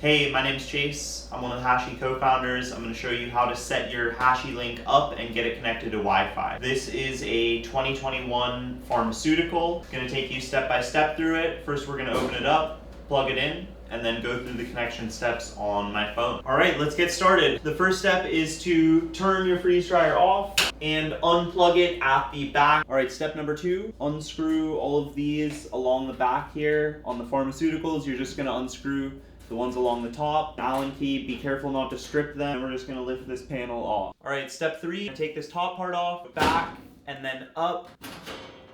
Hey, my name's Chase. I'm one of the Hashi co-founders. I'm going to show you how to set your HashyLink up and get it connected to Wi-Fi. This is a 2021 pharmaceutical. It's going to take you step by step through it. First, we're going to open it up, plug it in, and then go through the connection steps on my phone. All right, let's get started. The first step is to turn your freeze dryer off and unplug it at the back. All right, step number 2, unscrew all of these along the back here. On the pharmaceuticals, you're just gonna unscrew the ones along the top. Allen key, be careful not to strip them. And we're just gonna lift this panel off. All right, step 3, take this top part off, back, and then up,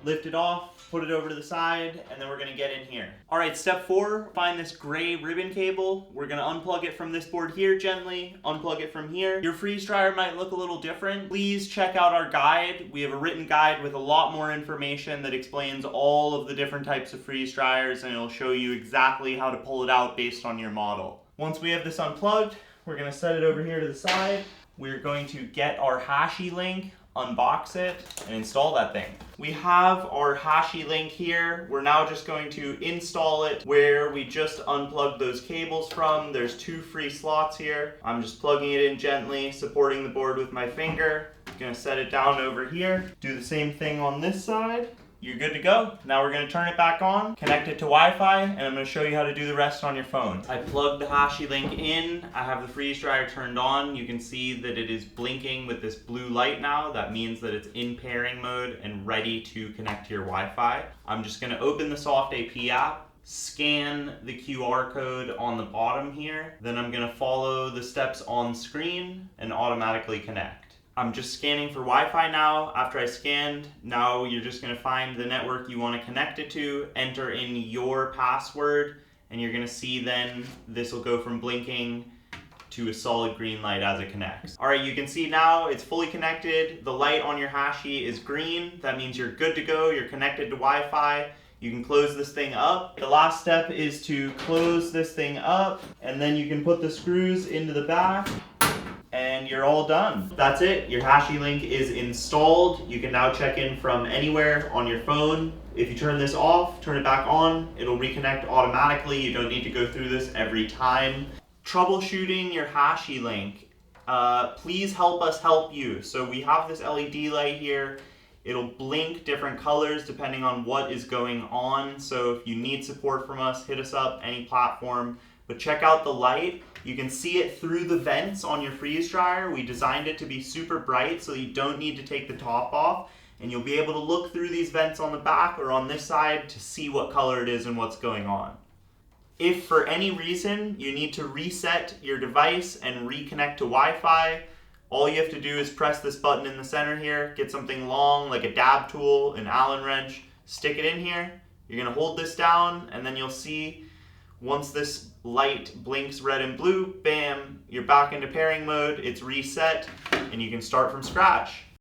lift it off, put it over to the side, and then we're gonna get in here. All right, step 4, find this gray ribbon cable. We're gonna unplug it from this board here gently, unplug it from here. Your freeze dryer might look a little different. Please check out our guide. We have a written guide with a lot more information that explains all of the different types of freeze dryers, and it'll show you exactly how to pull it out based on your model. Once we have this unplugged, we're gonna set it over here to the side. We're going to get our HashyLink, unbox it, and install that thing. We have our HashyLink here. We're now just going to install it where we just unplugged those cables from. There's 2 free slots here. I'm just plugging it in gently, supporting the board with my finger. I'm gonna set it down over here. Do the same thing on this side. You're good to go. Now we're gonna turn it back on, connect it to Wi-Fi, and I'm gonna show you how to do the rest on your phone. I plugged the HashyLink in. I have the freeze dryer turned on. You can see that it is blinking with this blue light now. That means that it's in pairing mode and ready to connect to your Wi-Fi. I'm just gonna open the Soft AP app, scan the QR code on the bottom here. Then I'm gonna follow the steps on screen and automatically connect. I'm just scanning for Wi-Fi now. After I scanned, now you're just gonna find the network you wanna connect it to, enter in your password, and you're gonna see then this will go from blinking to a solid green light as it connects. All right, you can see now it's fully connected. The light on your Hashi is green. That means you're good to go. You're connected to Wi-Fi. You can close this thing up. The last step is to close this thing up, and then you can put the screws into the back, and you're all done. That's it. Your HashyLink is installed. You can now check in from anywhere on your phone. If you turn this off, turn it back on, it'll reconnect automatically. You don't need to go through this every time. Troubleshooting your HashyLink. Please help us help you. So we have this LED light here. It'll blink different colors depending on what is going on. So if you need support from us, hit us up, any platform. But check out the light. You can see it through the vents on your freeze dryer. We designed it to be super bright so you don't need to take the top off, and you'll be able to look through these vents on the back or on this side to see what color it is and what's going on. If for any reason you need to reset your device and reconnect to Wi-Fi, all you have to do is press this button in the center here, get something long like a dab tool, an Allen wrench, stick it in here. You're gonna hold this down, and then you'll see once this light blinks red and blue, bam, you're back into pairing mode, it's reset, and you can start from scratch.